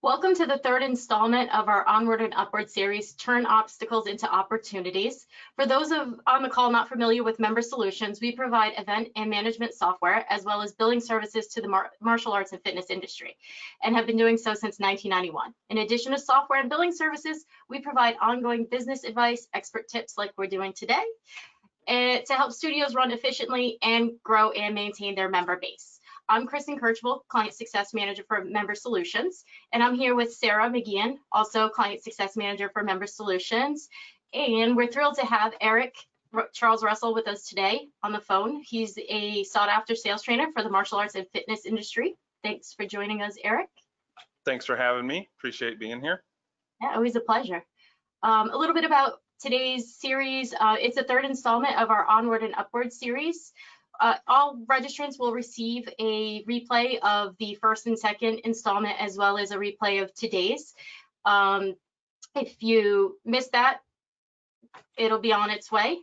Welcome to the third installment of our Onward and Upward series, Turn Obstacles into Opportunities. For those on the call not familiar with Member Solutions, we provide event and management software as well as billing services to the martial arts and fitness industry and have been doing so since 1991. In addition to software and billing services, we provide ongoing business advice, expert tips like we're doing today, and to help studios run efficiently and grow and maintain their member base. I'm Kristen Kirchville, Client Success Manager for Member Solutions, and I'm here with Sarah McGeehan, also Client Success Manager for Member Solutions. And we're thrilled to have Eric Charles Russell with us today on the phone. He's a sought-after sales trainer for the martial arts and fitness industry. Thanks for joining us, Eric. Thanks for having me. Appreciate being here. Yeah, always a pleasure. A little bit about today's series. It's the third installment of our Onward and Upward series. All registrants will receive a replay of the first and second installment, as well as a replay of today's. If you missed that, it'll be on its way.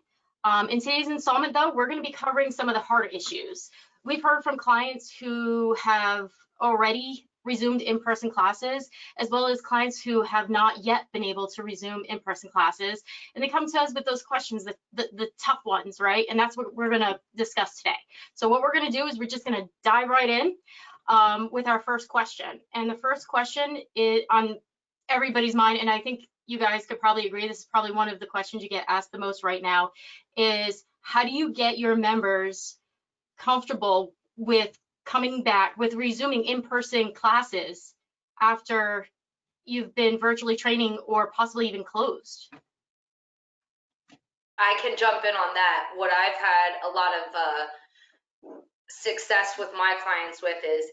In today's installment, though, we're going to be covering some of the harder issues. We've heard from clients who have already resumed in-person classes, as well as clients who have not yet been able to resume in-person classes. And they come to us with those questions, the tough ones, right? And that's what we're going to discuss today. So what we're going to do is we're just going to dive right in with our first question. And the first question is on everybody's mind, and I think you guys could probably agree, this is probably one of the questions you get asked the most right now, is how do you get your members comfortable with coming back, with resuming in-person classes after you've been virtually training or possibly even closed? I can jump in on that. What I've had a lot of success with my clients with is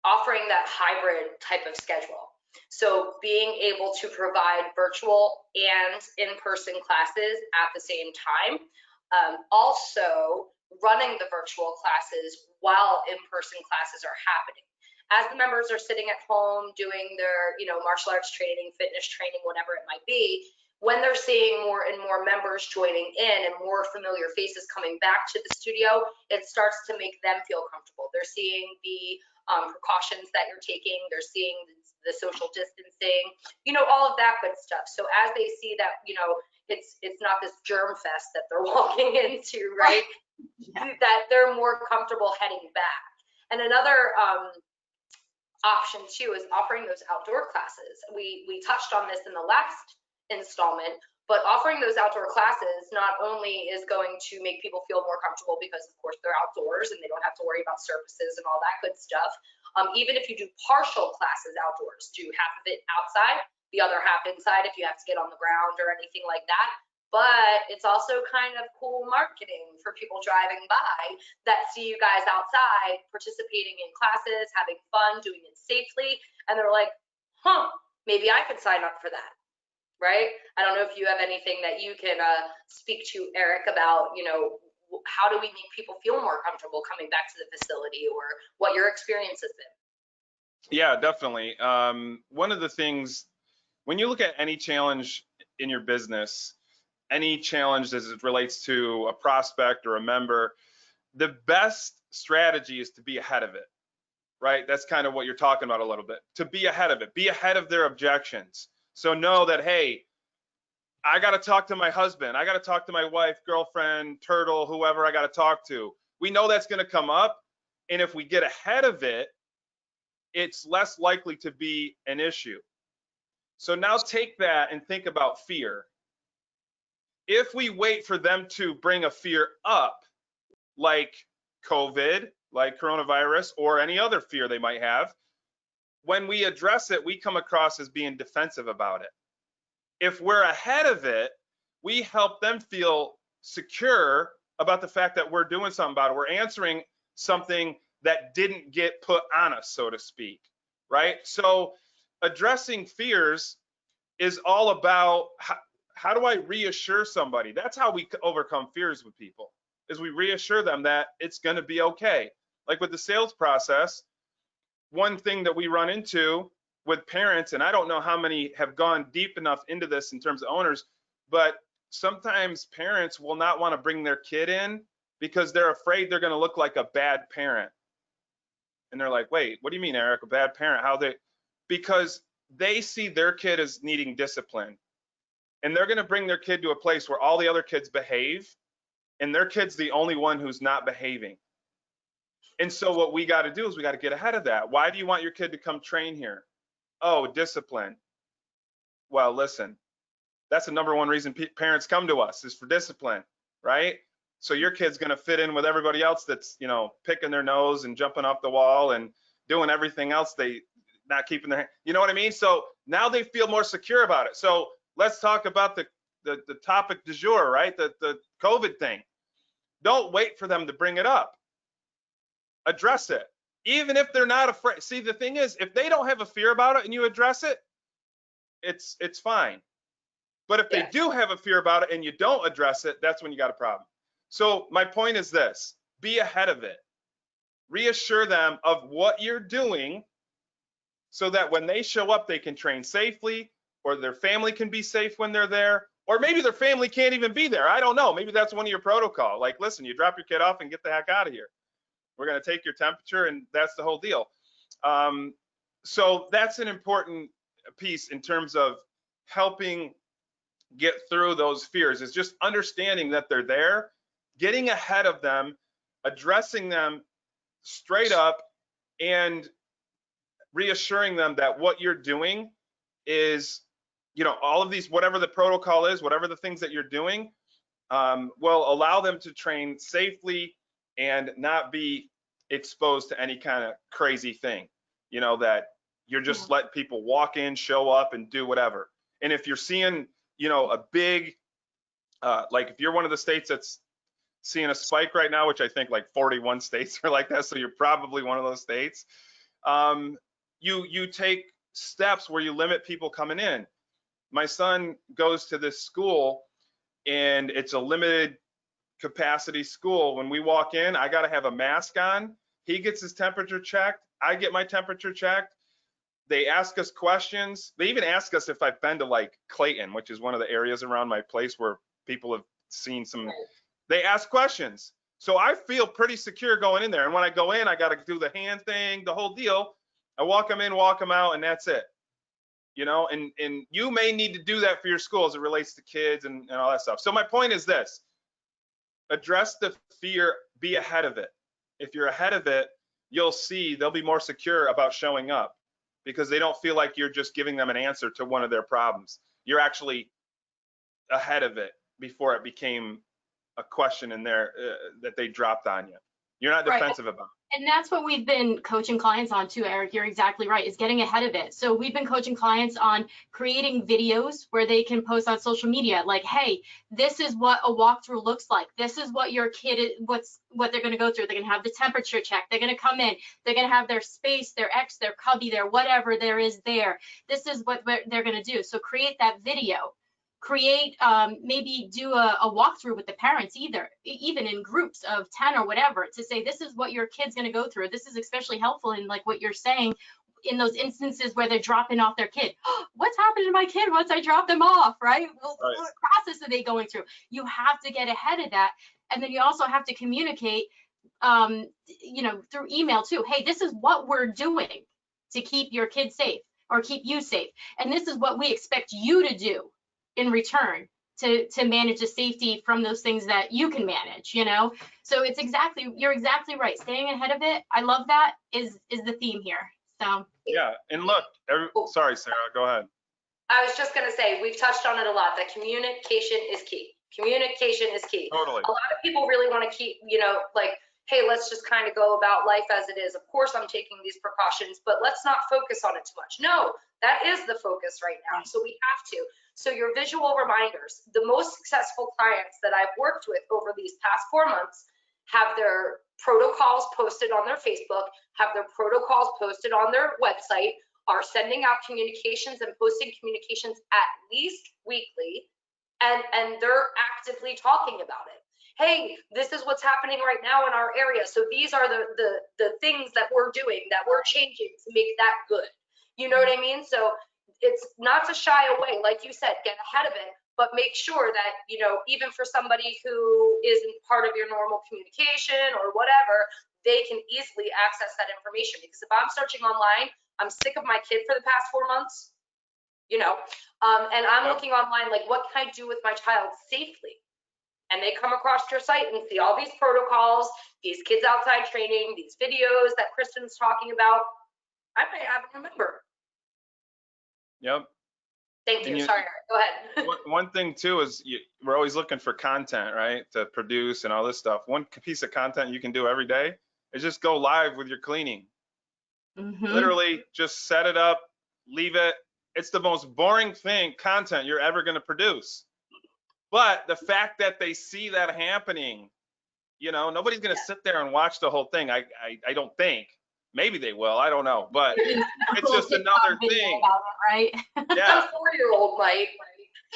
offering that hybrid type of schedule. So being able to provide virtual and in-person classes at the same time. Also running the virtual classes while in-person classes are happening. As the members are sitting at home doing their, martial arts training, fitness training, whatever it might be, when they're seeing more and more members joining in and more familiar faces coming back to the studio, it starts to make them feel comfortable. They're seeing the precautions that you're taking, they're seeing the social distancing, all of that good stuff. So as they see that, it's not this germ fest that they're walking into, right? Yeah. That they're more comfortable heading back. And another option too is offering those outdoor classes. We touched on this in the last installment, but offering those outdoor classes not only is going to make people feel more comfortable because of course they're outdoors and they don't have to worry about surfaces and all that good stuff. Even if you do partial classes outdoors, do half of it outside, the other half inside if you have to get on the ground or anything like that. But it's also kind of cool marketing for people driving by that see you guys outside participating in classes, having fun, doing it safely, and they're like, maybe I could sign up for that, right? I don't know if you have anything that you can speak to, Eric, about, how do we make people feel more comfortable coming back to the facility, or what your experience has been? Yeah, definitely. One of the things, when you look at any challenge in your business, any challenge as it relates to a prospect or a member, the best strategy is to be ahead of it, right? That's kind of what you're talking about a little bit, to be ahead of it, be ahead of their objections. So know that, hey, I got to talk to my husband, I got to talk to my wife, girlfriend, turtle, whoever I got to talk to. We know that's going to come up. And if we get ahead of it, it's less likely to be an issue. So now take that and think about fear. If we wait for them to bring a fear up, like COVID, like coronavirus, or any other fear they might have, when we address it, we come across as being defensive about it. If we're ahead of it, we help them feel secure about the fact that we're doing something about it. We're answering something that didn't get put on us, so to speak, right? So addressing fears is all about how do I reassure somebody? That's how we overcome fears with people, is we reassure them that it's going to be okay. Like with the sales process, one thing that we run into with parents, and I don't know how many have gone deep enough into this in terms of owners, but sometimes parents will not want to bring their kid in because they're afraid they're going to look like a bad parent. And they're like, wait, what do you mean, Eric, a bad parent? How they, because they see their kid as needing discipline. And they're going to bring their kid to a place where all the other kids behave, and their kid's the only one who's not behaving. And so what we got to do is we got to get ahead of that. Why do you want your kid to come train here? Oh, discipline. Well, listen, that's the number one reason parents come to us, is for discipline, right? So your kid's going to fit in with everybody else that's, you know, picking their nose and jumping off the wall and doing everything else, they not keeping their, you know what I mean? So now they feel more secure about it. So let's talk about the topic du jour, right? The COVID thing. Don't wait for them to bring it up. Address it. Even if they're not afraid. See, the thing is, if they don't have a fear about it and you address it, it's fine. But if they do have a fear about it and you don't address it, that's when you got a problem. So my point is this: be ahead of it. Reassure them of what you're doing so that when they show up, they can train safely, or their family can be safe when they're there, or maybe their family can't even be there. I don't know. Maybe that's one of your protocol. Like, listen, you drop your kid off and get the heck out of here. We're going to take your temperature, and that's the whole deal. So that's an important piece in terms of helping get through those fears, is just understanding that they're there, getting ahead of them, addressing them straight up, and reassuring them that what you're doing is, you know, all of these, whatever the protocol is, whatever the things that you're doing, will allow them to train safely and not be exposed to any kind of crazy thing, you know, that you're just letting people walk in, show up, and do whatever. And if you're seeing, you know, a big, like if you're one of the states that's seeing a spike right now, which I think like 41 states are like that, so you're probably one of those states, you take steps where you limit people coming in. My son goes to this school, and it's a limited capacity school. When we walk in, I got to have a mask on. He gets his temperature checked. I get my temperature checked. They ask us questions. They even ask us if I've been to like Clayton, which is one of the areas around my place where people have seen some. They ask questions. So I feel pretty secure going in there. And when I go in, I got to do the hand thing, the whole deal. I walk them in, walk them out, and that's it. You know, and you may need to do that for your school as it relates to kids and all that stuff. So my point is this: address the fear, be ahead of it. If you're ahead of it, you'll see they'll be more secure about showing up, because they don't feel like you're just giving them an answer to one of their problems. You're actually ahead of it before it became a question in there that they dropped on you. You're not defensive about it. And that's what we've been coaching clients on too, Eric. You're exactly right, is getting ahead of it. So we've been coaching clients on creating videos where they can post on social media, like, hey, this is what a walkthrough looks like. This is what your kid is, what they're going to go through. They're going to have the temperature check. They're going to come in. They're going to have their space, their X, their cubby, their whatever there is there. This is what they're going to do. So create that video. Create, maybe do a walkthrough with the parents, even in groups of 10 or whatever, to say, this is what your kid's going to go through. This is especially helpful in like what you're saying, in those instances where they're dropping off their kid. What's happened to my kid once I drop them off, right? Well, right. What process are they going through? You have to get ahead of that. And then you also have to communicate, you know, through email too. Hey, this is what we're doing to keep your kid safe or keep you safe. And this is what we expect you to do in return to manage the safety from those things that you can manage, you know? So it's you're exactly right. Staying ahead of it, I love that, is the theme here. So yeah, and look, sorry, Sarah, go ahead. I was just gonna say, we've touched on it a lot, that communication is key. Communication is key. Totally. A lot of people really wanna keep, you know, like, hey, let's just kind of go about life as it is. Of course, I'm taking these precautions, but let's not focus on it too much. No, that is the focus right now. So we have to. So your visual reminders, the most successful clients that I've worked with over these past 4 months have their protocols posted on their Facebook, have their protocols posted on their website, are sending out communications and posting communications at least weekly, and they're actively talking about it. Hey, this is what's happening right now in our area. So these are the things that we're doing, that we're changing to make that good. You know what I mean? So it's not to shy away, like you said, get ahead of it, but make sure that, you know, even for somebody who isn't part of your normal communication or whatever, they can easily access that information. Because if I'm searching online, I'm sick of my kid for the past 4 months, you know, and I'm looking online, like, what can I do with my child safely? And they come across your site and see all these protocols, these kids outside training, these videos that Kristen's talking about. I might have them remember. Yep. Thank you. Sorry, Eric. Go ahead. One thing too is we're always looking for content, right? To produce and all this stuff. One piece of content you can do every day is just go live with your cleaning. Literally just set it up, leave it. It's the most boring content you're ever going to produce. But the fact that they see that happening, you know, nobody's going to sit there and watch the whole thing. I don't think. Maybe they will. I don't know. But it's just another thing. Right? Yeah. 4-year-old might.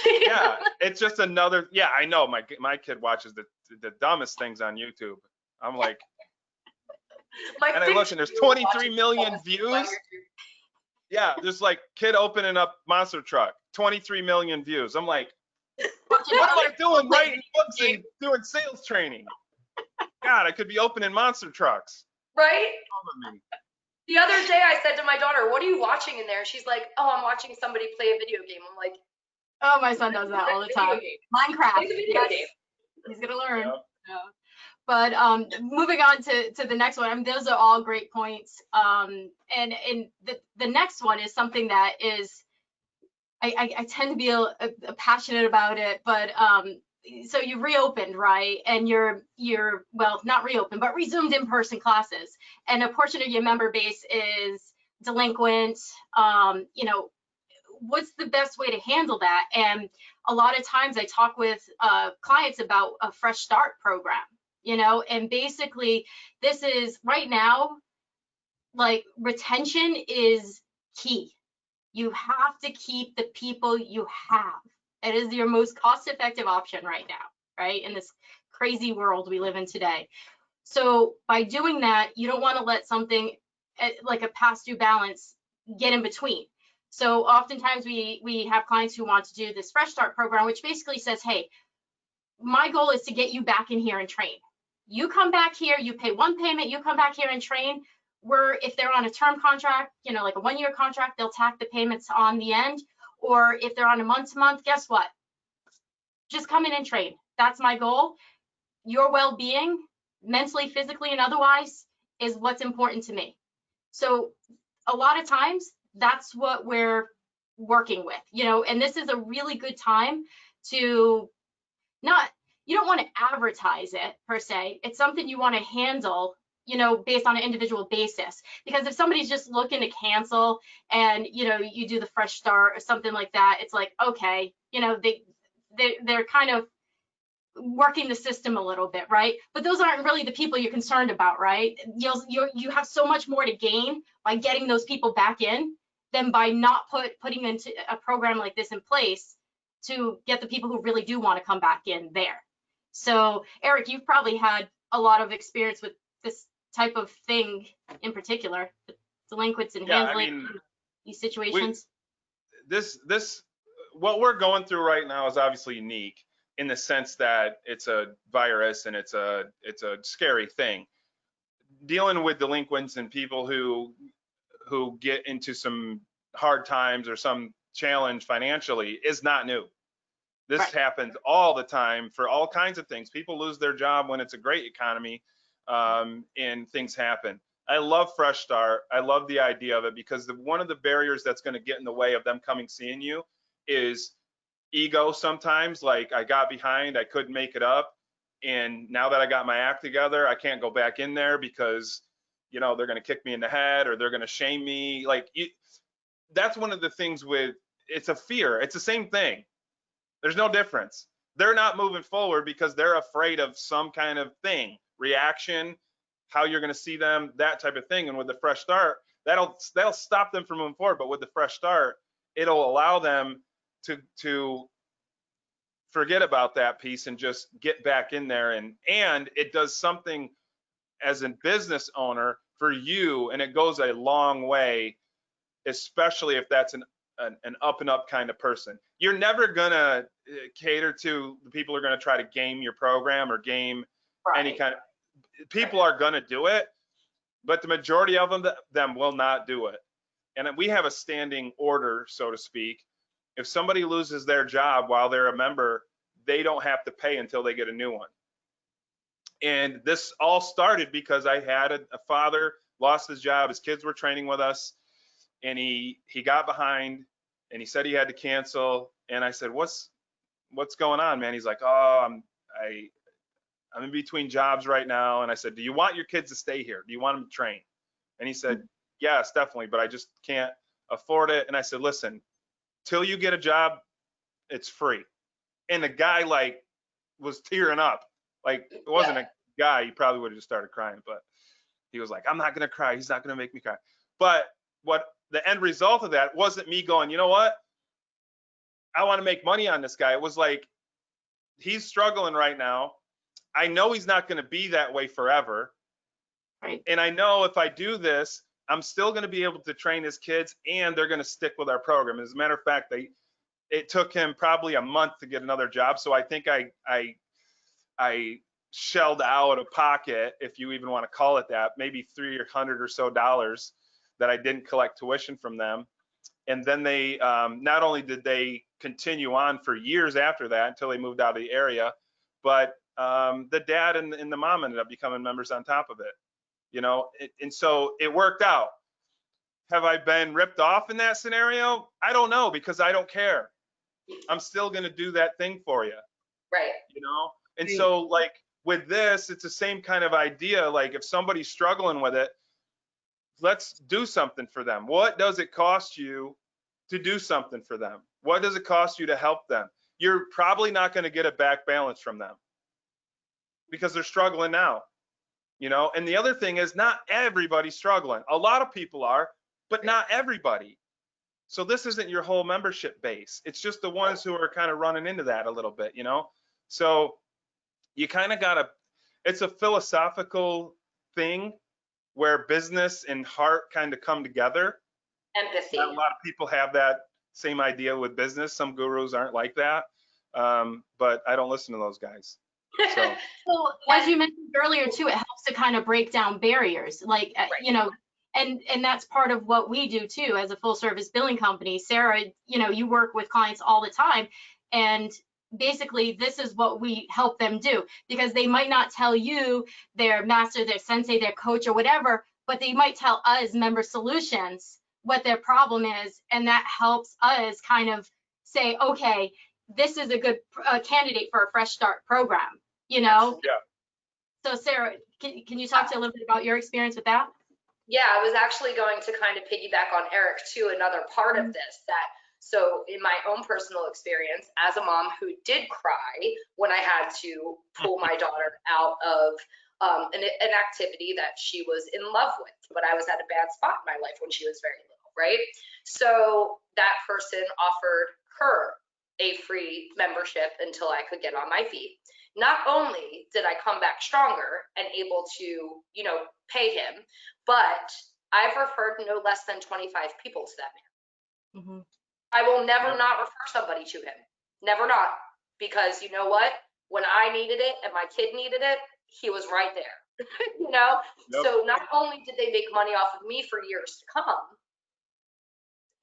Yeah, it's just another. Yeah, I know. My kid watches the dumbest things on YouTube. I'm like, and I look and there's 23 million views. Yeah, there's like kid opening up monster truck, 23 million views. I'm like, what am I doing? Writing books and doing sales training. God, I could be opening monster trucks. Right? The other day I said to my daughter, what are you watching in there? She's like, oh, I'm watching somebody play a video game. I'm like, oh, my son does that all the time. Minecraft. Yes. He's gonna learn. Yep. Yeah. But moving on to the next one, I mean, those are all great points. And the next one is something that is, I tend to be a passionate about it, but so you reopened, right? And you're well, not reopened, but resumed in-person classes. And a portion of your member base is delinquent. You know, what's the best way to handle that? And a lot of times I talk with clients about a fresh start program, you know, and basically this is right now, like, retention is key. You have to keep the people you have. It is your most cost-effective option right now, right? In this crazy world we live in today. So by doing that, you don't want to let something like a past due balance get in between. So oftentimes we have clients who want to do this fresh start program, which basically says, hey, my goal is to get you back in here and train. You come back here, you pay one payment, you come back here and train. Where if they're on a term contract, you know, like a 1-year contract, they'll tack the payments on the end. Or if they're on a month-to-month, guess what? Just come in and train. That's my goal. Your well-being, mentally, physically, and otherwise, is what's important to me. So a lot of times, that's what we're working with, you know, and this is a really good time to you don't want to advertise it per se. It's something you want to handle, you know, based on an individual basis. Because if somebody's just looking to cancel and, you know, you do the fresh start or something like that, it's like, okay, you know, they're kind of working the system a little bit, right? But those aren't really the people you're concerned about, right? You have so much more to gain by getting those people back in than by not putting into a program like this in place to get the people who really do want to come back in there. So Eric, you've probably had a lot of experience with this type of thing in particular, delinquents and handling these situations. What we're going through right now is obviously unique in the sense that it's a virus and it's a scary thing. Dealing with delinquents and people who get into some hard times or some challenge financially is not new. This happens all the time for all kinds of things. People lose their job when it's a great economy, and things happen. I love Fresh Start. I love the idea of it because one of the barriers that's going to get in the way of them coming seeing you is ego sometimes. Like, I got behind, I couldn't make it up, and now that I got my act together, I can't go back in there because, you know, they're going to kick me in the head or they're going to shame me. Like, that's one of the things with, it's a fear. It's the same thing. There's no difference. They're not moving forward because they're afraid of some kind of thing, reaction, how you're going to see them, that type of thing. And with the Fresh Start, that'll stop them from moving forward. But with the Fresh Start, it'll allow them to forget about that piece and just get back in there. And it does something as a business owner for you, and it goes a long way, especially if that's an up and up kind of person. You're never gonna cater to the people who are gonna try to game your program or game any kind of, people are gonna do it, but the majority of them will not do it. And we have a standing order, so to speak. If somebody loses their job while they're a member, they don't have to pay until they get a new one. And this all started because I had a father lost his job. His kids were training with us, and he got behind, and he said he had to cancel. And I said, what's going on, man? He's like, oh, I'm in between jobs right now. And I said, do you want your kids to stay here? Do you want them to train? And he said, yes, definitely, but I just can't afford it. And I said, listen, till you get a job, it's free. And the guy like was tearing up. Like, it wasn't a guy, he probably would have just started crying, but he was like, I'm not gonna cry, he's not gonna make me cry. But what the end result of that wasn't me going, you know what, I want to make money on this guy. It was like, he's struggling right now. I know he's not going to be that way forever. Right. And I know if I do this, I'm still going to be able to train his kids, and they're going to stick with our program. As a matter of fact, it took him probably a month to get another job. So I think I shelled out of pocket, if you even want to call it that, maybe $300 or so that I didn't collect tuition from them. And then they, not only did they continue on for years after that until they moved out of the area, but the dad and the mom ended up becoming members on top of it, you know, and so it worked out. Have I been ripped off in that scenario? I don't know, because I don't care. I'm still going to do that thing for you. Right. You know? And so like with this, it's the same kind of idea. Like if somebody's struggling with it, let's do something for them. What does it cost you to do something for them? What does it cost you to help them? You're probably not going to get a back balance from them because they're struggling now, you know? And the other thing is, not everybody's struggling. A lot of people are, but not everybody. So this isn't your whole membership base. It's just the ones who are kind of running into that a little bit, you know? So you kind of got to, it's a philosophical thing where business and heart kind of come together. Empathy. Not a lot of people have that same idea with business. Some gurus aren't like that, but I don't listen to those guys. So, well, as you mentioned earlier too, it helps to kind of break down barriers, like you know, and that's part of what we do too as a full service billing company. Sarah, you know, you work with clients all the time, and basically this is what we help them do, because they might not tell you their master, their sensei, their coach or whatever, but they might tell us Member Solutions what their problem is, and that helps us kind of say, okay, this is a good candidate for a fresh start program, you know? yeah. So Sarah, can you talk to a little bit about your experience with that? Yeah, I was actually going to kind of piggyback on Eric too, another part of this, that so in my own personal experience as a mom who did cry when I had to pull my daughter out of an activity that she was in love with, but I was at a bad spot in my life when she was very little, right? So that person offered her a free membership until I could get on my feet. Not only did I come back stronger and able to, you know, pay him, but I've referred no less than 25 people to that man. Mm-hmm. I will never not refer somebody to him. Never not. Because you know what? When I needed it and my kid needed it, he was right there. You know? Yep. So not only did they make money off of me for years to come,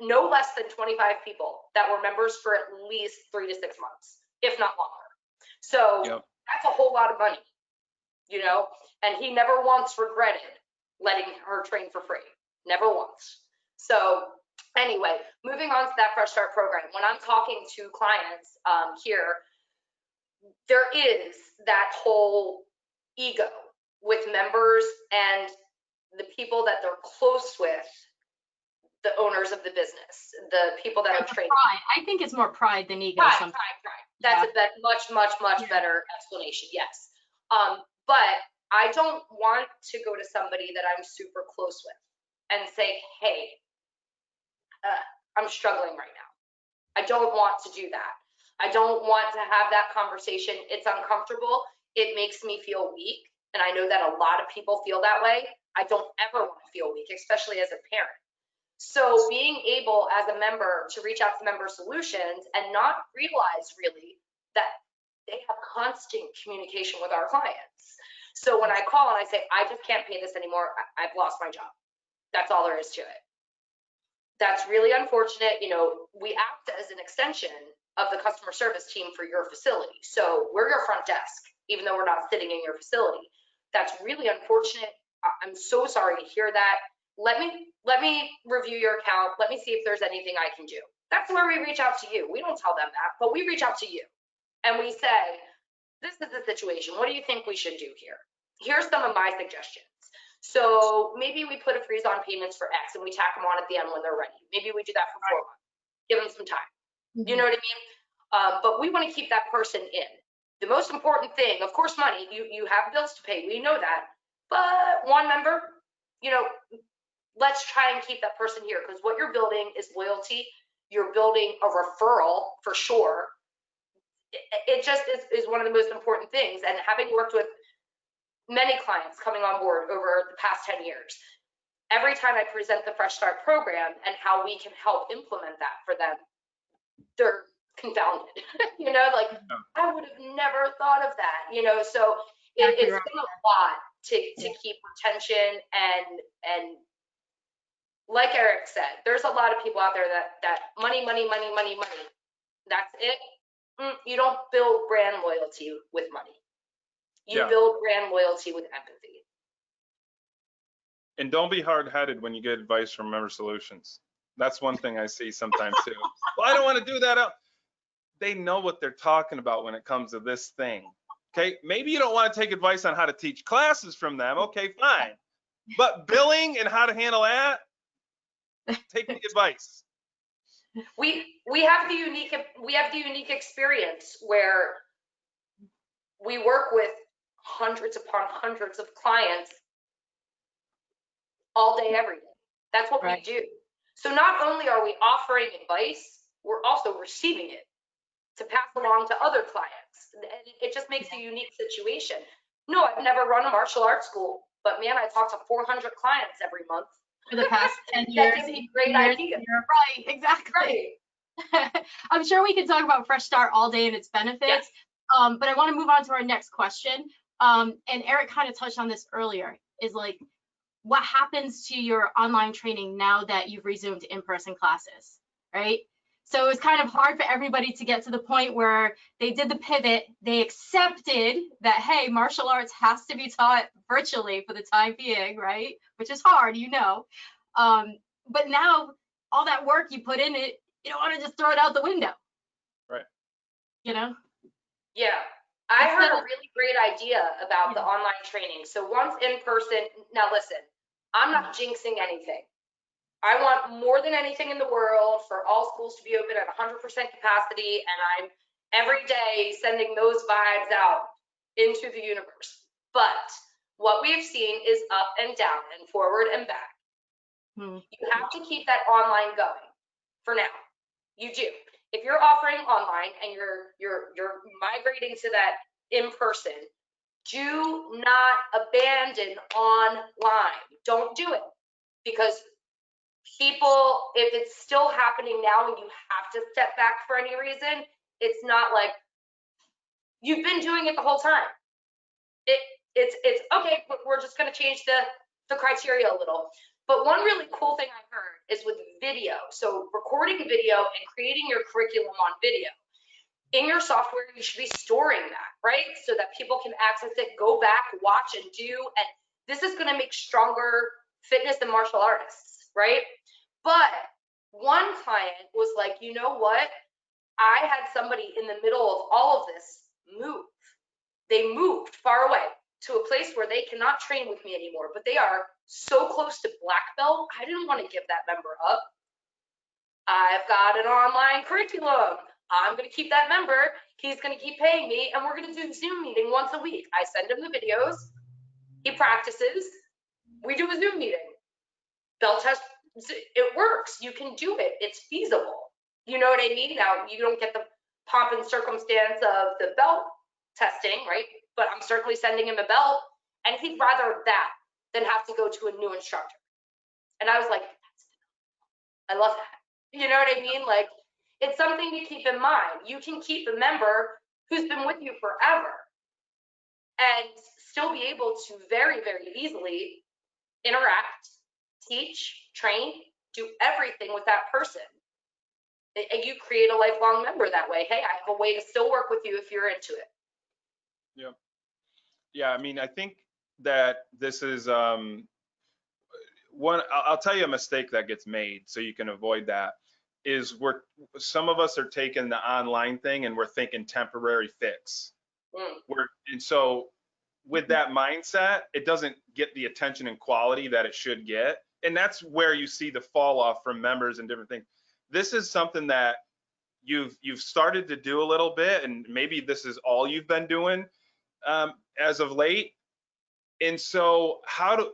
no less than 25 people that were members for at least 3 to 6 months, if not longer. So that's a whole lot of money, you know? And he never once regretted letting her train for free. Never once. So anyway, moving on to that Fresh Start program. When I'm talking to clients here, there is that whole ego with members and the people that they're close with, the owners of the business, the people that are training. Pride. I think it's more pride than ego. Pride. That's a much better explanation, yes. But I don't want to go to somebody that I'm super close with and say, hey, I'm struggling right now. I don't want to do that. I don't want to have that conversation. It's uncomfortable. It makes me feel weak. And I know that a lot of people feel that way. I don't ever want to feel weak, especially as a parent. So being able as a member to reach out to Member Solutions and not realize really that they have constant communication with our clients. So when I call and I say, I just can't pay this anymore, I've lost my job. That's all there is to it. That's really unfortunate. You know, we act as an extension of the customer service team for your facility. So we're your front desk, even though we're not sitting in your facility. That's really unfortunate. I'm so sorry to hear that. Let me review your account. Let me see if there's anything I can do. That's where we reach out to you. We don't tell them that, but we reach out to you. And we say, this is the situation. What do you think we should do here? Here's some of my suggestions. So maybe we put a freeze on payments for X and we tack them on at the end when they're ready. Maybe we do that for 4 months. Give them some time. You know what I mean? But we want to keep that person in. The most important thing, of course, money. You have bills to pay. We know that. But one member, you know, let's try and keep that person here, because what you're building is loyalty. You're building a referral for sure. It just is one of the most important things. And having worked with many clients coming on board over the past 10 years, every time I present the Fresh Start program and how we can help implement that for them, they're confounded. You know, like, I would have never thought of that, you know. So it's been a lot to keep retention, and like Eric said, there's a lot of people out there that money. That's it. You don't build brand loyalty with money. You build brand loyalty with empathy. And don't be hard-headed when you get advice from Member Solutions. That's one thing I see sometimes too. Well, I don't want to do that. They know what they're talking about when it comes to this thing. Okay, maybe you don't want to take advice on how to teach classes from them. Okay, fine. But billing and how to handle that, take the advice. We have the unique experience where we work with hundreds upon hundreds of clients all day, every day. That's what we do. So not only are we offering advice, we're also receiving it to pass along to other clients. And it just makes a unique situation. No, I've never run a martial arts school, but man, I talk to 400 clients every month. For the past 10 years. That gives me great ideas. Right, exactly. Right. I'm sure we could talk about Fresh Start all day and its benefits, yes. But I want to move on to our next question. And Eric kind of touched on this earlier, is like, what happens to your online training now that you've resumed in-person classes, right? So it's kind of hard for everybody to get to the point where they did the pivot, they accepted that, hey, martial arts has to be taught virtually for the time being, right? Which is hard, you know. But now all that work you put in it, you don't want to just throw it out the window. Right. You know? Yeah. I heard a really great idea about the online training. So once in person, now listen, I'm not jinxing anything. I want more than anything in the world for all schools to be open at 100% capacity, and I'm every day sending those vibes out into the universe. But what we've seen is up and down and forward and back. You have to keep that online going for now. You do. If you're offering online and you're migrating to that in person, do not abandon online. Don't do it, because people, if it's still happening now and you have to step back for any reason, it's not like you've been doing it the whole time. It's okay, we're just going to change the criteria a little. But one really cool thing I heard is with video. So recording video and creating your curriculum on video. In your software, you should be storing that, right? So that people can access it, go back, watch, and do. And this is going to make stronger fitness and martial artists, right? But one client was like, you know what? I had somebody in the middle of all of this move. They moved far away to a place where they cannot train with me anymore, but they are so close to black belt. I didn't want to give that member up. I've got an online curriculum. I'm going to keep that member. He's going to keep paying me, and we're going to do a Zoom meeting once a week. I send him the videos. He practices. We do a Zoom meeting. Belt test. It works. You can do it. It's feasible. You know what I mean? Now, you don't get the pomp and circumstance of the belt testing, right? But I'm certainly sending him a belt, and he'd rather that than have to go to a new instructor. And I was like, I love that. You know what I mean? Like, it's something to keep in mind. You can keep a member who's been with you forever. and still be able to very, very easily interact, teach, train, do everything with that person. And you create a lifelong member that way. Hey, I have a way to still work with you if you're into it. Yeah. Yeah, I mean, I think that this is one. I'll tell you a mistake that gets made so you can avoid that is some of us are taking the online thing and we're thinking temporary fix. And so with that mindset, it doesn't get the attention and quality that it should get. And that's where you see the fall off from members and different things. This is something that you've started to do a little bit, and maybe this is all you've been doing as of late. And so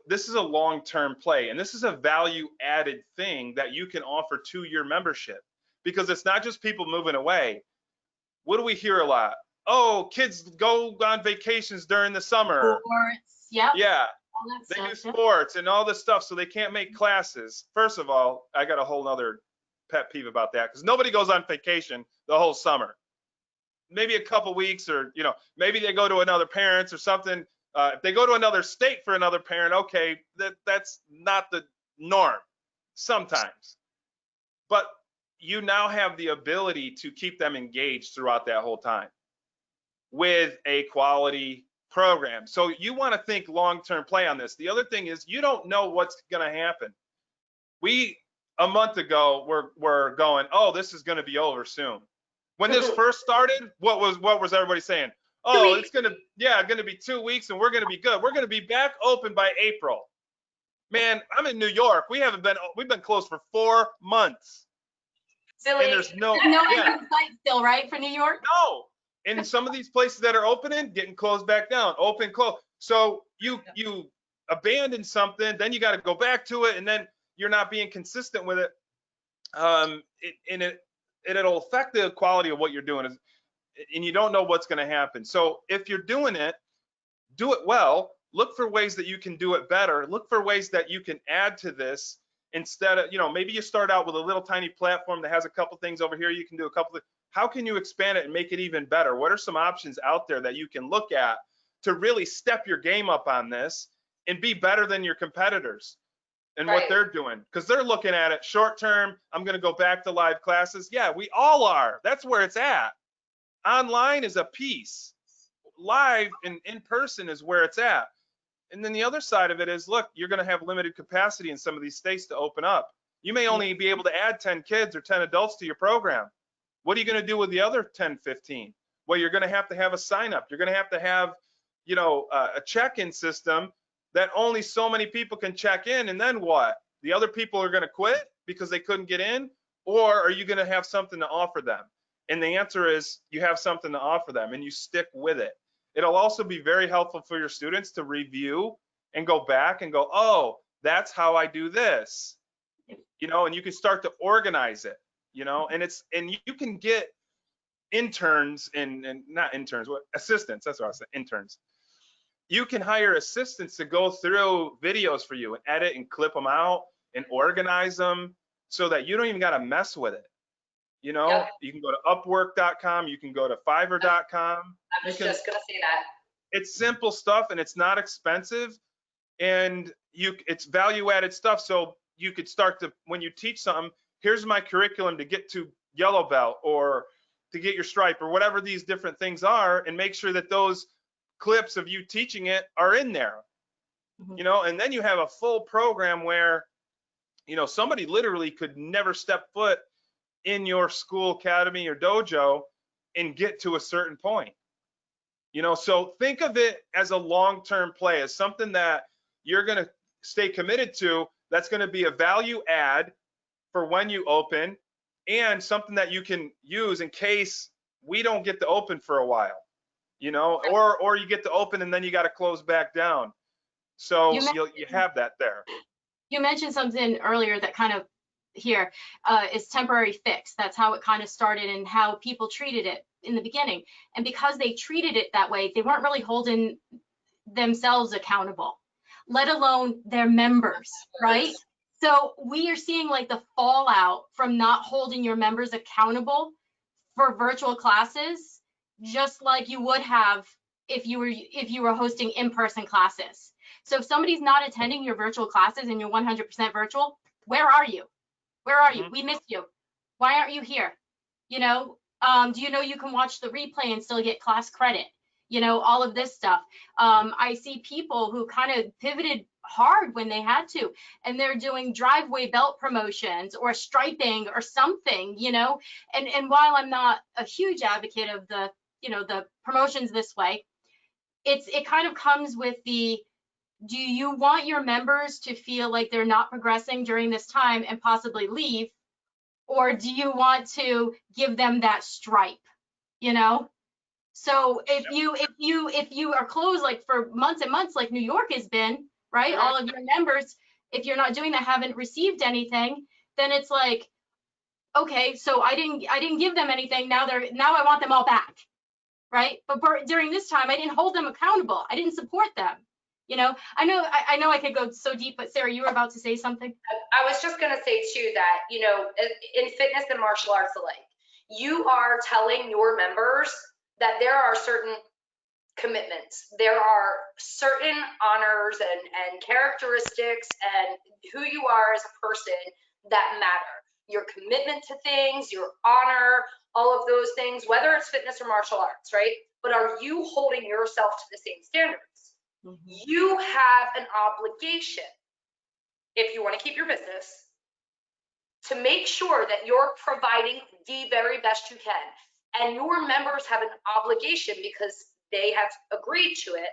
this is a long-term play, and this is a value-added thing that you can offer to your membership, because it's not just people moving away. What do we hear a lot? Oh, kids go on vacations during the summer. Sports, yep. Yeah, they stuff, do sports and all this stuff, so they can't make classes. First of all, I got a whole nother pet peeve about that, because nobody goes on vacation the whole summer. Maybe a couple weeks, or maybe they go to another parent's or something. If they go to another state for another parent, okay, that's not the norm sometimes. But you now have the ability to keep them engaged throughout that whole time with a quality program. So you want to think long-term play on this. The other thing is, you don't know what's going to happen. A month ago, we're going, oh, this is going to be over soon. When this first started, what was everybody saying? Oh, it's going to be 2 weeks and we're going to be good. We're going to be back open by April. Man, I'm in New York. We've been closed for 4 months. Silly. And there's no site still, right, for New York? No. And some of these places that are opening, getting closed back down, open, close. So you abandon something, then you got to go back to it, and then you're not being consistent with it. It'll affect the quality of what you're doing, and you don't know what's going to happen. So if you're doing it, do it well. Look for ways that you can do it better. Look for ways that you can add to this, instead of, maybe you start out with a little tiny platform that has a couple things over here. You can do a couple of, how can you expand it and make it even better? What are some options out there that you can look at to really step your game up on this and be better than your competitors and what they're doing? Because they're looking at it short term. I'm going to go back to live classes. Yeah, we all are. That's where it's at. Online is a piece. Live and in person is where it's at. And then the other side of it is, look, you're going to have limited capacity in some of these states to open up. You may only be able to add 10 kids or 10 adults to your program. What are you going to do with the other 10, 15? Well, you're going to have a sign up. You're going to have, a check-in system that only so many people can check in. And then what? The other people are going to quit because they couldn't get in? Or are you going to have something to offer them? And the answer is, you have something to offer them and you stick with it. It'll also be very helpful for your students to review and go back and go, oh, that's how I do this, and you can start to organize it, and you can get interns and not interns, assistants, that's what I said, interns. You can hire assistants to go through videos for you and edit and clip them out and organize them so that you don't even got to mess with it. You can go to Upwork.com, you can go to Fiverr.com. I was just gonna say that. It's simple stuff and it's not expensive, and it's value-added stuff. So you could start to, when you teach something, here's my curriculum to get to yellow belt or to get your stripe or whatever these different things are, and make sure that those clips of you teaching it are in there. And then you have a full program where, somebody literally could never step foot in your school, academy, or dojo and get to a certain point. So think of it as a long-term play, as something that you're going to stay committed to, that's going to be a value add for when you open, and something that you can use in case we don't get to open for a while, or you get to open and then you got to close back down. So you have that there. You mentioned something earlier that kind of is temporary fix. That's how it kind of started and how people treated it in the beginning. And because they treated it that way, they weren't really holding themselves accountable, let alone their members, right? So we are seeing like the fallout from not holding your members accountable for virtual classes, just like you would have if you were hosting in-person classes. So if somebody's not attending your virtual classes and you're 100% virtual, where are you? Where are you? We missed you. Why aren't you here? You know, do you know you can watch the replay and still get class credit? You know, all of this stuff. I see people who kind of pivoted hard when they had to, and they're doing driveway belt promotions or striping or something, you know. And while I'm not a huge advocate of the, you know, the promotions this way, it kind of comes with the, do you want your members to feel like they're not progressing during this time and possibly leave, or do you want to give them that stripe, you know? So if you are closed like for months and months, like New York has been, right? All of your members, if you're not doing that, haven't received anything, then it's like, okay, so I didn't give them anything. Now I want them all back, right? But during this time, I didn't hold them accountable. I didn't support them. You know, I know I could go so deep, but Sarah, you were about to say something. I was just going to say too that, you know, in fitness and martial arts alike, you are telling your members that there are certain commitments. There are certain honors and characteristics and who you are as a person that matter. Your commitment to things, your honor, all of those things, whether it's fitness or martial arts, right? But are you holding yourself to the same standards? You have an obligation, if you want to keep your business, to make sure that you're providing the very best you can. And your members have an obligation, because they have agreed to it,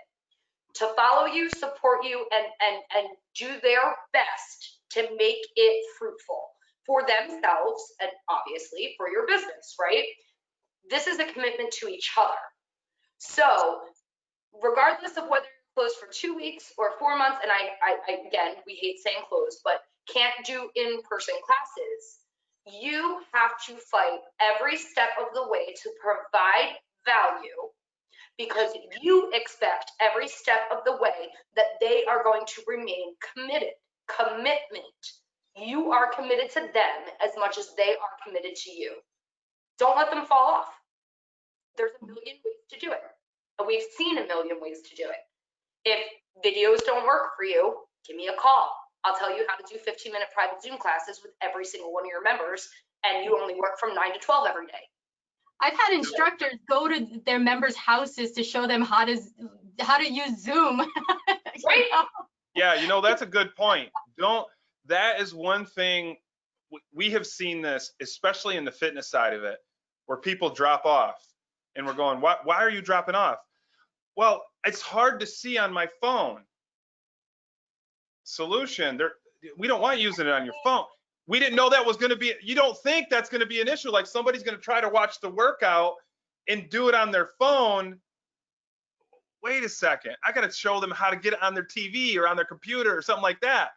to follow you, support you, and do their best to make it fruitful for themselves and obviously for your business, right? This is a commitment to each other. So regardless of whether you're closed for 2 weeks or 4 months, and I again, we hate saying closed, but can't do in-person classes, you have to fight every step of the way to provide value, because you expect every step of the way that they are going to remain committed. Commitment. You are committed to them as much as they are committed to you. Don't let them fall off. There's a million ways to do it. And we've seen a million ways to do it. If videos don't work for you, give me a call. I'll tell you how to do 15-minute private Zoom classes with every single one of your members, and you only work from 9 to 12 every day. I've had instructors go to their members' houses to show them how to use Zoom. Right? Yeah, you know, that's a good point. That is one thing we have seen this, especially in the fitness side of it, where people drop off and we're going, why are you dropping off? Well, it's hard to see on my phone. Solution, we don't want you using it on your phone. We didn't know that was going to be, you don't think that's going to be an issue, like somebody's going to try to watch the workout and do it on their phone. Wait a second, I got to show them how to get it on their TV or on their computer or something like that.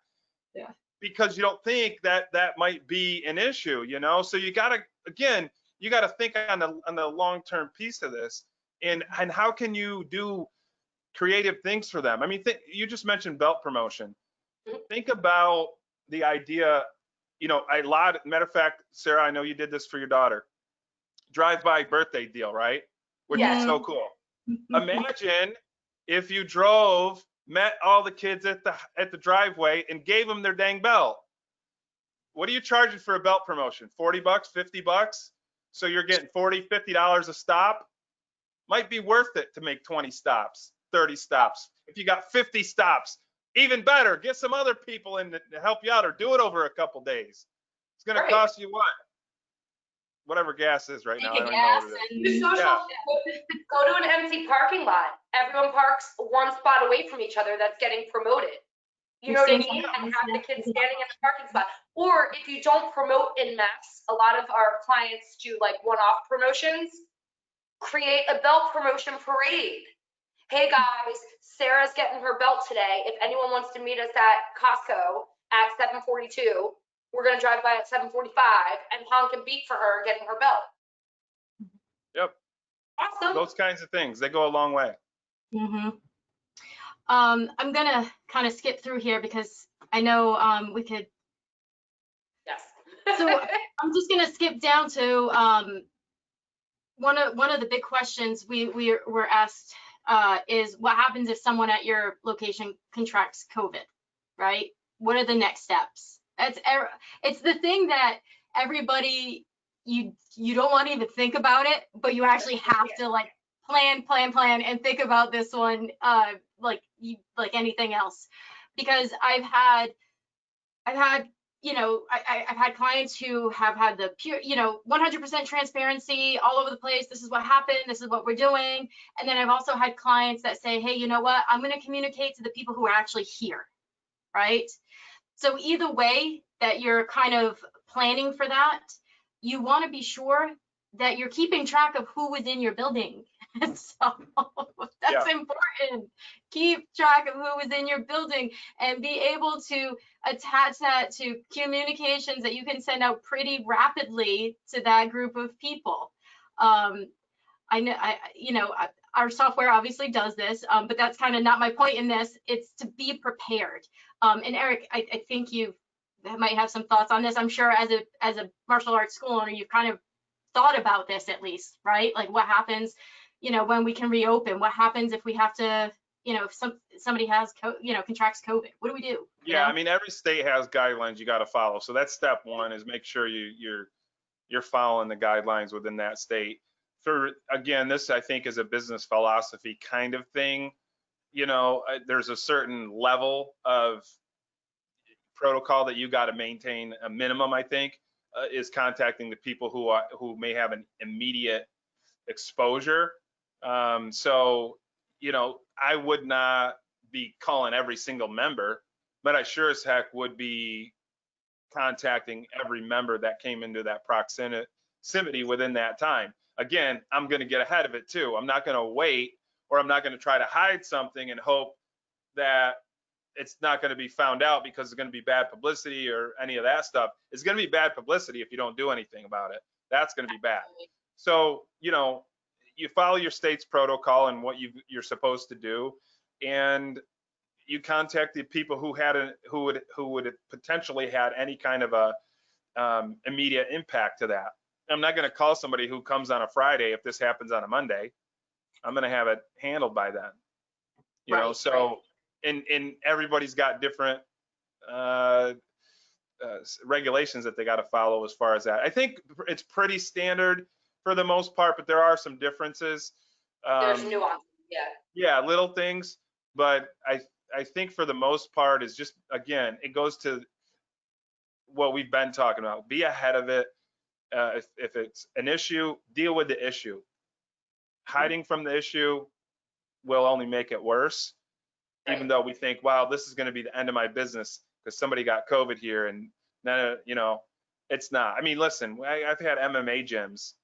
Yeah. Because you don't think that might be an issue, you know? So you got to, again, you got to think on the long-term piece of this, and how can you do creative things for them? I mean, you just mentioned belt promotion. Think about the idea, you know, matter of fact, Sarah, I know you did this for your daughter. Drive-by birthday deal, right? Which is so cool. Imagine if you met all the kids at the driveway and gave them their dang belt. What are you charging for a belt promotion? 40 bucks, 50 bucks? So you're getting $40, $50 a stop? Might be worth it to make 20 stops, 30 stops. If you got 50 stops, even better, get some other people in to help you out, or do it over a couple days. It's going to cost you what? Whatever gas is right now. I don't even know what it is. Go to an empty parking lot. Everyone parks one spot away from each other that's getting promoted. You know what I mean? And have the kids standing in the parking spot. Or if you don't promote in mass, a lot of our clients do like one-off promotions. Create a belt promotion parade. Hey guys, Sarah's getting her belt today. If anyone wants to meet us at Costco at 7:42, we're gonna drive by at 7:45 and honk and beat for her getting her belt. Yep. Awesome. Those kinds of things, they go a long way. I'm gonna kind of skip through here because I know we could. Yes. So I'm just gonna skip down to one of the big questions we were asked is what happens if someone at your location contracts COVID, right? What are the next steps? It's the thing that everybody, you don't want to even think about it, but you actually have to like plan and think about this one like anything else, because I've had I've had clients who have had the pure 100% transparency all over the place. This is what happened, this is what we're doing. And then I've also had clients that say, hey, you know what, I'm going to communicate to the people who are actually here, right? So either way that you're kind of planning for that, you want to be sure that you're keeping track of who was in your building. So that's important. Keep track of who was in your building and be able to attach that to communications that you can send out pretty rapidly to that group of people. I know, our software obviously does this, but that's kind of not my point in this. It's to be prepared. And Eric, I think you might have some thoughts on this. I'm sure as a martial arts school owner, you've kind of thought about this at least, right? Like what happens, when we can reopen? What happens if we have to, if somebody has, contracts COVID? What do we do? Yeah, I mean, every state has guidelines you got to follow. So that's step one, is make sure you're following the guidelines within that state. Again, this I think is a business philosophy kind of thing. There's a certain level of protocol that you got to maintain. A minimum, I think, is contacting the people who may have an immediate exposure. So, I would not be calling every single member, but I sure as heck would be contacting every member that came into that proximity within that time. Again, I'm going to get ahead of it too. I'm not going to wait, or I'm not going to try to hide something and hope that it's not going to be found out because it's going to be bad publicity or any of that stuff. It's going to be bad publicity if you don't do anything about it. That's going to be bad. So, you follow your state's protocol and what you're supposed to do, and you contact the people who would potentially had any kind of a immediate impact to that. I'm not going to call somebody who comes on a Friday if this happens on a Monday. I'm going to have it handled by then. So and everybody's got different regulations that they got to follow as far as that. I think it's pretty standard for the most part, but there are some differences. There's nuance, yeah, little things, but I think for the most part is just, again, it goes to what we've been talking about. Be ahead of it. If it's an issue, deal with the issue. Hiding from the issue will only make it worse. Right. Even though we think, wow, this is going to be the end of my business because somebody got COVID here, and it's not. I mean, listen, I've had MMA gyms.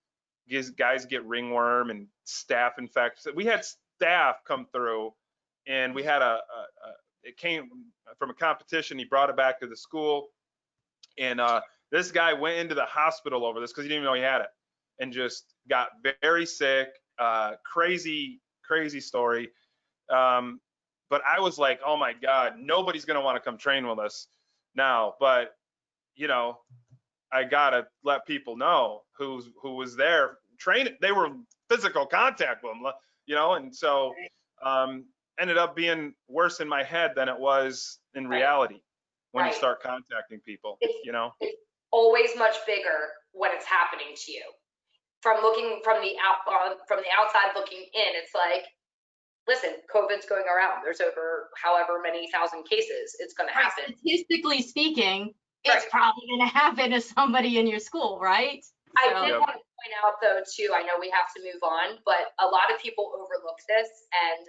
Guys get ringworm and staph infections. We had staph come through, and we had it came from a competition. He brought it back to the school, and this guy went into the hospital over this because he didn't even know he had it, and just got very sick. Crazy story. But I was like, oh my God, nobody's gonna want to come train with us now. But I gotta let people know who was there training. They were physical contact with them, and so ended up being worse in my head than it was in reality when you start contacting people. It's always much bigger when it's happening to you. From the outside looking in, it's like, listen, COVID's going around. There's over however many thousand cases. It's going to happen. Statistically speaking, it's probably going to happen to somebody in your school, right? I did want to point out, though, too, I know we have to move on, but a lot of people overlook this. And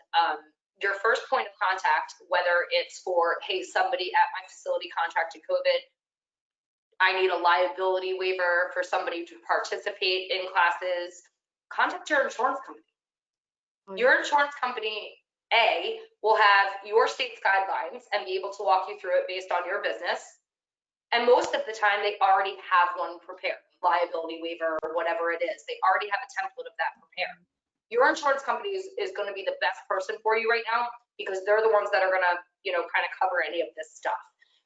your first point of contact, whether it's for, hey, somebody at my facility contracted COVID, I need a liability waiver for somebody to participate in classes, contact your insurance company. Your insurance company, A, will have your state's guidelines and be able to walk you through it based on your business. And most of the time, they already have one prepared, liability waiver or whatever it is. They already have a template of that prepared. Your insurance company is going to be the best person for you right now because they're the ones that are going to, kind of cover any of this stuff.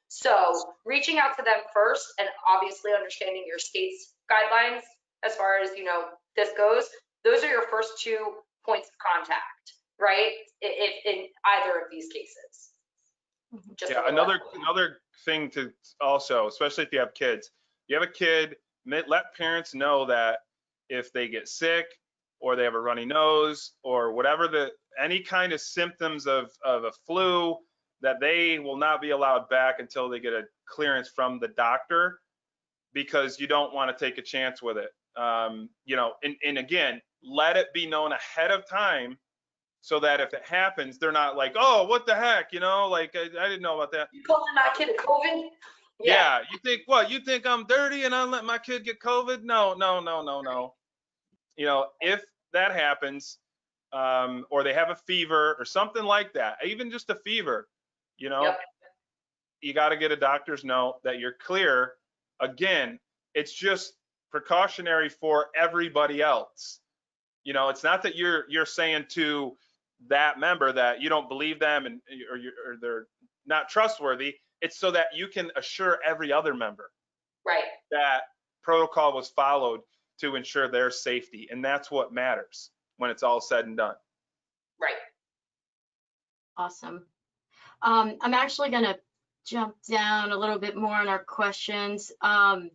So reaching out to them first and obviously understanding your state's guidelines as far as, this goes, those are your first 2 points of contact. right? If in either of these cases. Just Yeah, another thing to also, especially if you have kids, you have a kid, let parents know that if they get sick or they have a runny nose or whatever any kind of symptoms of a flu, that they will not be allowed back until they get a clearance from the doctor, because you don't want to take a chance with it. You know, and again, let it be known ahead of time, so that if it happens, they're not like, oh, what the heck, you know, like I didn't know about that. You calling my kid a COVID? Yeah, you think what? You think I'm dirty and I let my kid get COVID? No, no, no, no, no. You know, if that happens, or they have a fever or something like that, even just a fever, you know, Yep. you got to get a doctor's note that you're clear. Again, it's just precautionary for everybody else. You know, it's not that you're saying to that member that you don't believe them and or they're not trustworthy. It's so that you can assure every other member Right. that protocol was followed to ensure their safety, and that's what matters when it's all said and done. Right. Awesome. I'm actually going to jump down a little bit more on our questions. One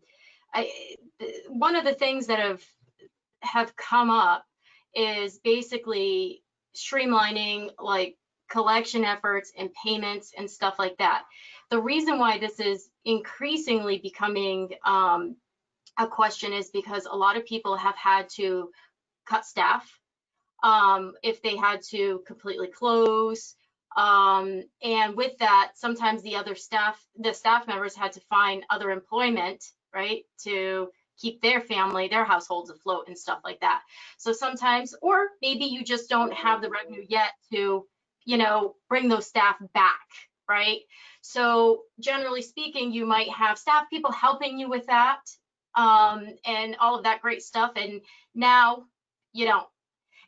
of the things that have come up is basically streamlining like collection efforts and payments and stuff like that. The reason why this is increasingly becoming a question is because a lot of people have had to cut staff, if they had to completely close. And with that, sometimes the staff members had to find other employment, right, to keep their family, their households afloat and stuff like that. So sometimes, or maybe you just don't have the revenue yet to, you know, bring those staff back, right? So generally speaking, you might have staff people helping you with that, and all of that great stuff. And now you don't.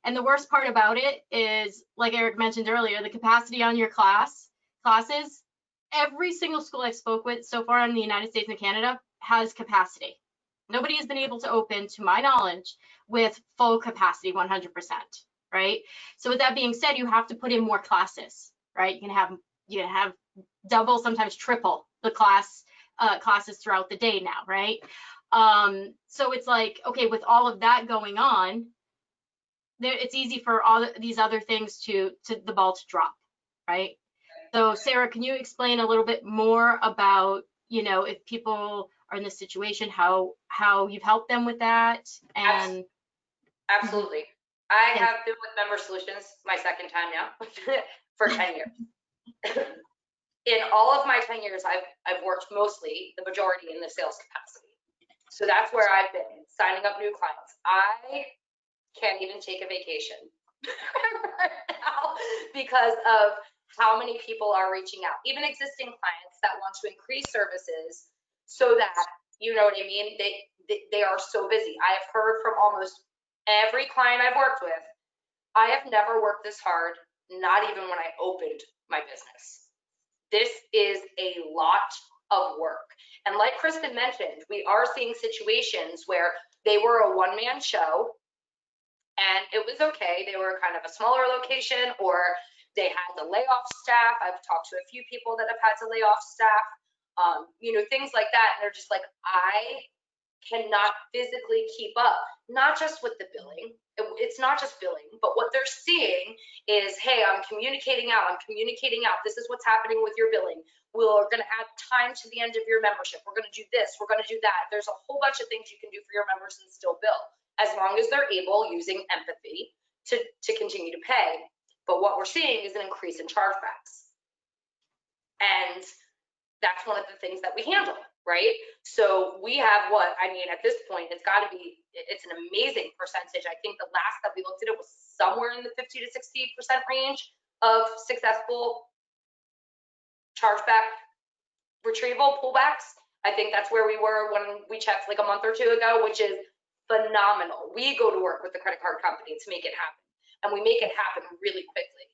And the worst part about it is, like Eric mentioned earlier, the capacity on your classes, every single school I've spoke with so far in the United States and Canada has capacity. Nobody has been able to open, to my knowledge, with full capacity 100%, right? So with that being said, you have to put in more classes, right? You can have double, sometimes triple the classes throughout the day now, right? So it's like, okay, with all of that going on, it's easy for all these other things to the ball to drop, right? So Sarah, can you explain a little bit more about, you know, if people are in this situation, how you've helped them with that? And absolutely. I have been with Member Solutions my second time now for 10 years. In all of my 10 years, I've worked mostly, the majority, in the sales capacity. So that's where I've been, signing up new clients. I can't even take a vacation right now because of how many people are reaching out, even existing clients that want to increase services so that, you know what I mean, they are so busy. I have heard from almost every client I've worked with, I have never worked this hard, not even when I opened my business. This is a lot of work. And like Kristen mentioned, we are seeing situations where they were a one-man show, and it was okay. They were kind of a smaller location, or they had to lay off staff. I've talked to a few people that have had to lay off staff, you know, things like that. And they're just like, I cannot physically keep up, not just with the billing. It's not just billing, but what they're seeing is, hey, I'm communicating out. This is what's happening with your billing. We're going to add time to the end of your membership. We're going to do this. We're going to do that. There's a whole bunch of things you can do for your members and still bill, as long as they're able, using empathy, to continue to pay. But what we're seeing is an increase in chargebacks. And that's one of the things that we handle, right? So we have what, I mean, at this point, it's got to be, it's an amazing percentage. I think the last that we looked at it was somewhere in the 50 to 60% range of successful chargeback retrieval pullbacks. I think that's where we were when we checked like a month or two ago, which is phenomenal. We go to work with the credit card company to make it happen, and we make it happen really quickly.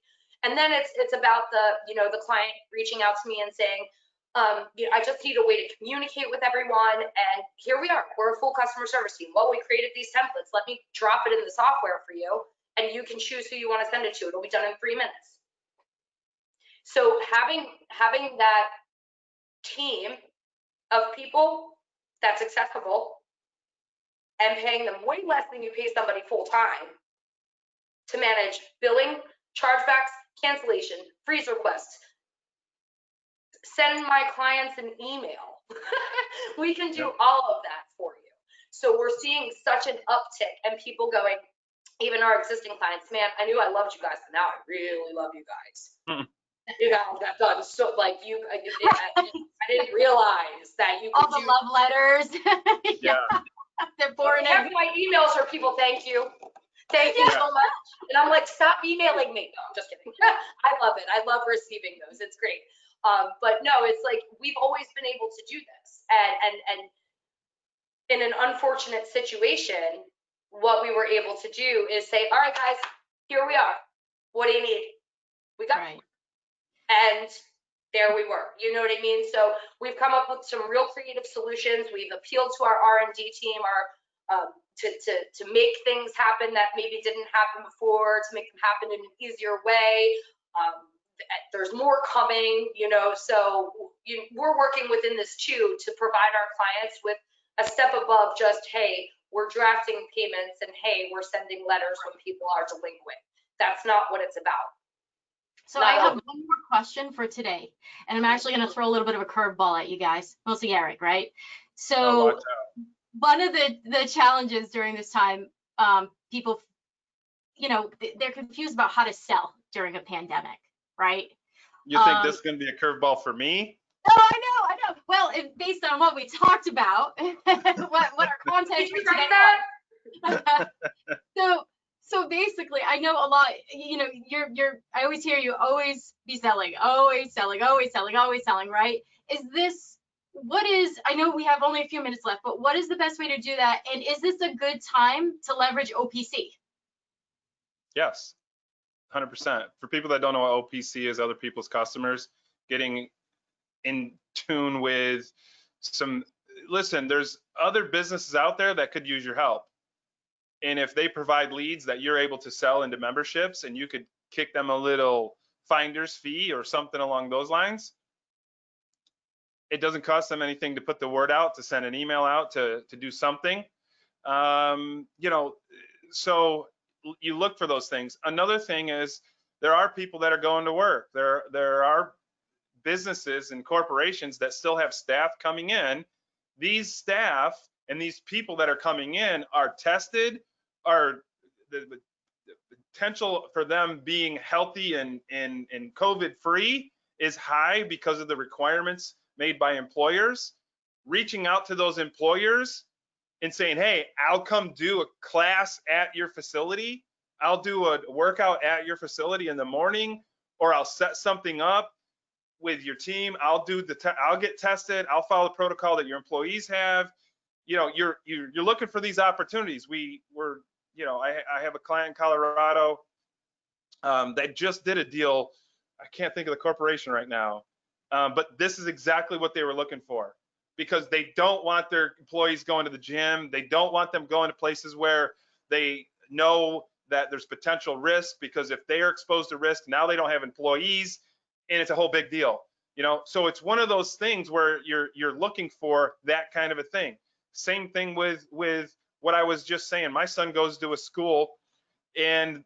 And then it's about the, you know, the client reaching out to me and saying, you know, I just need a way to communicate with everyone, and here we are. We're a full customer service team. Well, we created these templates. Let me drop it in the software for you, and you can choose who you want to send it to. It'll be done in 3 minutes. So having that team of people that's accessible and paying them way less than you pay somebody full time to manage billing, chargebacks, cancellation, freeze requests, send my clients an email. We can do all of that for you. So we're seeing such an uptick and people going, even our existing clients, man, I knew I loved you guys, but now I really love you guys. You guys got done so, like, I didn't realize that you could all the love letters. Yeah. They're pouring in. Half my emails are people, thank you so much. And I'm like, stop emailing me. No, I'm just kidding. I love it. I love receiving those. It's great. But no, it's like, we've always been able to do this. And in an unfortunate situation, what we were able to do is say, all right, guys, here we are. What do you need? We got Right. And there we were, you know what I mean? So we've come up with some real creative solutions. We've appealed to our R&D team, to make things happen that maybe didn't happen before, to make them happen in an easier way. There's more coming, you know, so we're working within this too to provide our clients with a step above just, hey, we're drafting payments and hey, we're sending letters when people are delinquent. That's not what it's about. So I have one more question for today, and I'm actually going to throw a little bit of a curveball at you guys, mostly Eric, right? So one of the challenges during this time, people, you know, they're confused about how to sell during a pandemic, right? You think this is going to be a curveball for me? Oh, I know. Well, based on what we talked about, what our content for today. So basically, I know a lot, you know, I always hear you always be selling, always selling, right? I know we have only a few minutes left, but what is the best way to do that? And is this a good time to leverage OPC? Yes, 100%. For people that don't know what OPC is, other people's customers, getting in tune with listen, there's other businesses out there that could use your help. And if they provide leads that you're able to sell into memberships and you could kick them a little finder's fee or something along those lines, it doesn't cost them anything to put the word out, to send an email out, to do something. You know, so you look for those things. Another thing is there are people that are going to work. There are businesses and corporations that still have staff coming in. These staff and these people that are coming in are tested, are the potential for them being healthy and COVID free is high because of the requirements made by employers. Reaching out to those employers and saying, hey, I'll come do a class at your facility. I'll do a workout at your facility in the morning, or I'll set something up with your team. I'll get tested. I'll follow the protocol that your employees have. You know, you're looking for these opportunities. You know, I have a client in Colorado that just did a deal. I can't think of the corporation right now, but this is exactly what they were looking for, because they don't want their employees going to the gym. They don't want them going to places where they know that there's potential risk, because if they are exposed to risk, now they don't have employees, and it's a whole big deal. You know, so it's one of those things where you're looking for that kind of a thing. Same thing with what I was just saying. My son goes to a school, and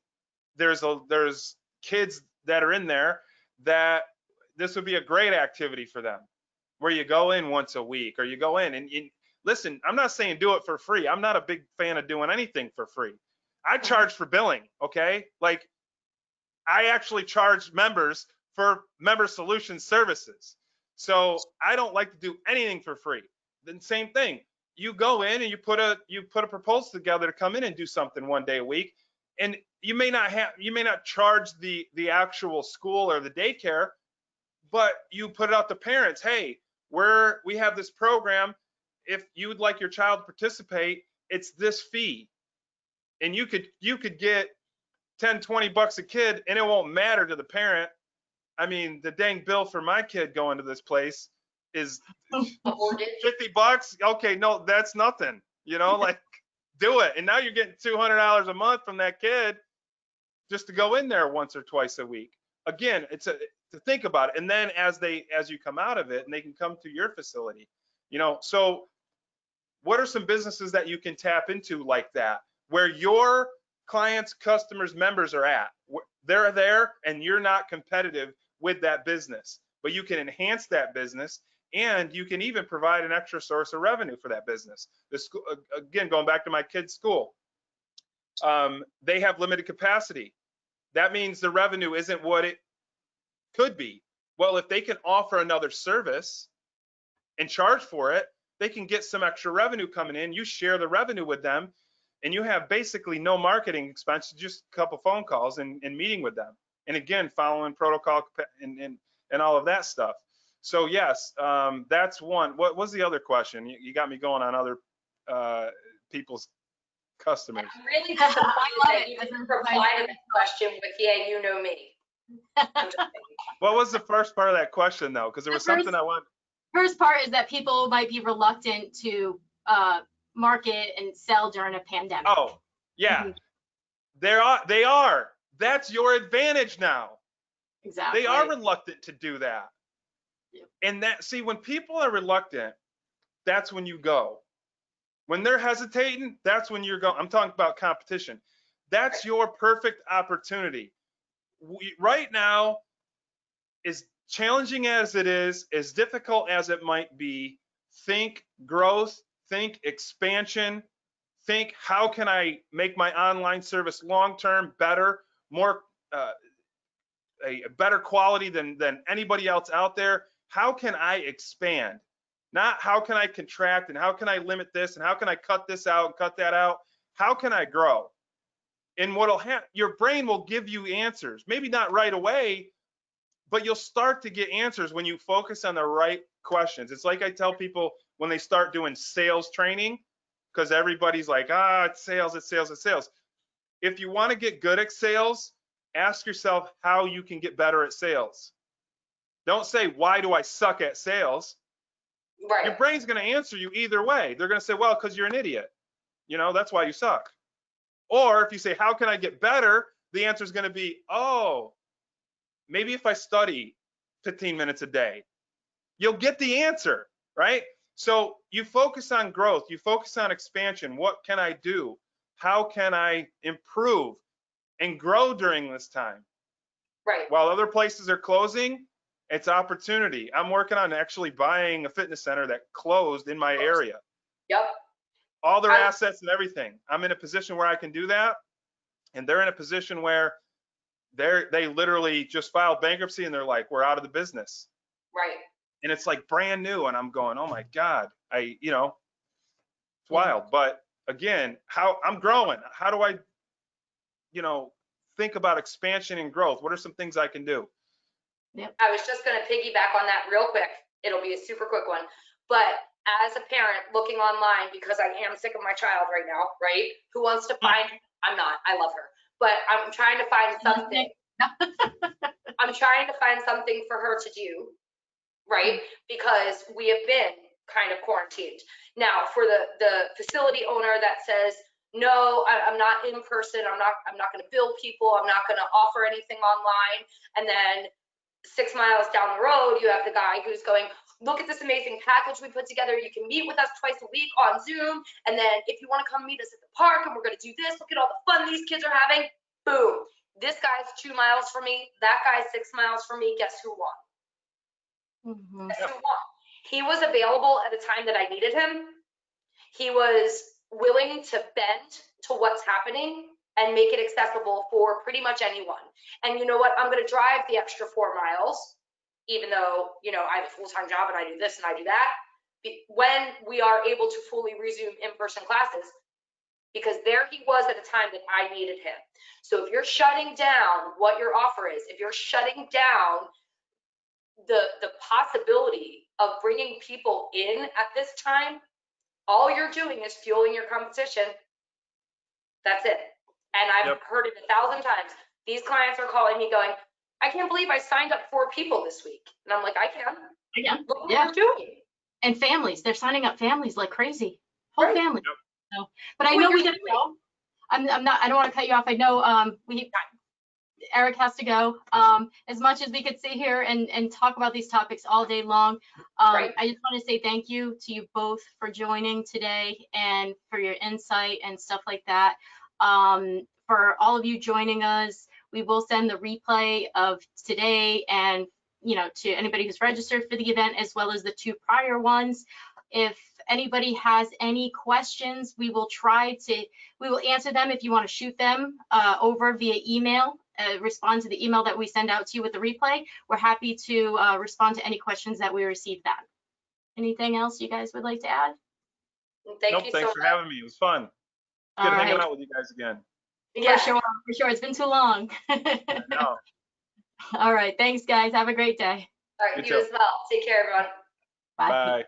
there's kids that are in there that this would be a great activity for them, where you go in once a week, or you go in and listen, I'm not saying do it for free. I'm not a big fan of doing anything for free. I charge for billing, okay? Like, I actually charge members for member solution services. So I don't like to do anything for free. Then same thing. You go in and you put a proposal together to come in and do something one day a week, and you may not charge the actual school or the daycare, but you put it out to parents. Hey, we have this program. If you would like your child to participate, it's this fee, and you could get 10, 20 bucks a kid, and it won't matter to the parent. I mean, the dang bill for my kid going to this place is 50 bucks. Okay, no, that's nothing. You know, like, do it. And now you're getting $200 a month from that kid. just to go in there once or twice a week. Again, it's to think about it. And then as you come out of it and they can come to your facility, so what are some businesses that you can tap into like that, where your clients, customers, members are at? They're there and you're not competitive with that business, but you can enhance that business and you can even provide an extra source of revenue for that business. The school, again, going back to my kids' school, they have limited capacity. That means the revenue isn't what it could be. Well, if they can offer another service and charge for it, they can get some extra revenue coming in. You share the revenue with them and you have basically no marketing expense, just a couple phone calls and meeting with them. And again, following protocol and all of that stuff. So yes, that's one. What was the other question? You got me going on other people's customers. I'm really disappointed that you didn't reply to that question with, yeah, you know me. What was the first part of that question though? Because there was something I wanted. First part is that people might be reluctant to market and sell during a pandemic. Oh, yeah. They are. That's your advantage now. Exactly. They are reluctant to do that. Yep. And when people are reluctant, that's when you go. When they're hesitating, that's when you're going. I'm talking about competition. That's your perfect opportunity. Right now, as challenging as it is, as difficult as it might be, think growth, think expansion, think how can I make my online service long-term better, more a better quality than anybody else out there. How can I expand? Not how can I contract and how can I limit this and how can I cut this out and cut that out? How can I grow? And what'll happen, your brain will give you answers. Maybe not right away, but you'll start to get answers when you focus on the right questions. It's like I tell people when they start doing sales training, because everybody's like, it's sales, it's sales, it's sales. If you want to get good at sales, ask yourself how you can get better at sales. Don't say, why do I suck at sales? Right. Your brain's going to answer you either way. They're going to say, well, because you're an idiot. That's why you suck. Or if you say, how can I get better? The answer is going to be, maybe if I study 15 minutes a day, you'll get the answer, right? So you focus on growth, you focus on expansion. What can I do? How can I improve and grow during this time? Right. While other places are closing, it's opportunity. I'm working on actually buying a fitness center that closed in my area. Yep. All their assets and everything. I'm in a position where I can do that. And they're in a position where they literally just filed bankruptcy and they're like, we're out of the business. Right. And it's like brand new. And I'm going, oh my God, it's wild. But again, how I'm growing, how do I, think about expansion and growth? What are some things I can do? Yep. I was just going to piggyback on that real quick. It'll be a super quick one. But as a parent looking online, because I am sick of my child right now, right? Who wants to find, I'm not, I love her, but I'm trying to find something. I'm trying to find something for her to do, right? Because we have been kind of quarantined. Now, for the facility owner that says, no, I'm not in person, I'm not going to bill people, I'm not going to offer anything online, and then 6 miles down the road, you have the guy who's going, look at this amazing package we put together. You can meet with us twice a week on Zoom. And then if you want to come meet us at the park and we're going to do this, look at all the fun these kids are having. Boom. This guy's 2 miles from me. That guy's 6 miles from me. Guess who won? Mm-hmm. Guess who won? He was available at a time that I needed him. He was willing to bend to what's happening and make it accessible for pretty much anyone. And you know what? I'm going to drive the extra 4 miles, even though, I have a full-time job and I do this and I do that, when we are able to fully resume in-person classes, because there he was at a time that I needed him. So if you're shutting down what your offer is, if you're shutting down the possibility of bringing people in at this time, all you're doing is fueling your competition. That's it. And I've heard it 1,000 times. These clients are calling me going, I can't believe I signed up 4 people this week. And I'm like, I can. Look what we're doing. And families, they're signing up families like crazy. Whole family. Yep. So, but I know we gotta go. I don't want to cut you off. I know Eric has to go. As much as we could sit here and talk about these topics all day long, Right. I just want to say thank you to you both for joining today and for your insight and stuff like that. For all of you joining us, we will send the replay of today and, you know, to anybody who's registered for the event, as well as the 2 prior ones. If anybody has any questions, we will answer them. If you want to shoot them over via email, respond to the email that we send out to you with the replay. We're happy to respond to any questions that we receive then. Anything else you guys would like to add? Thank you so thanks for much. having me. It was fun. All Good hanging right. out with you guys again. Yeah. For sure. It's been too long. No. All right. Thanks, guys. Have a great day. All right, You you too. as well. Take care, everyone. Bye. Bye.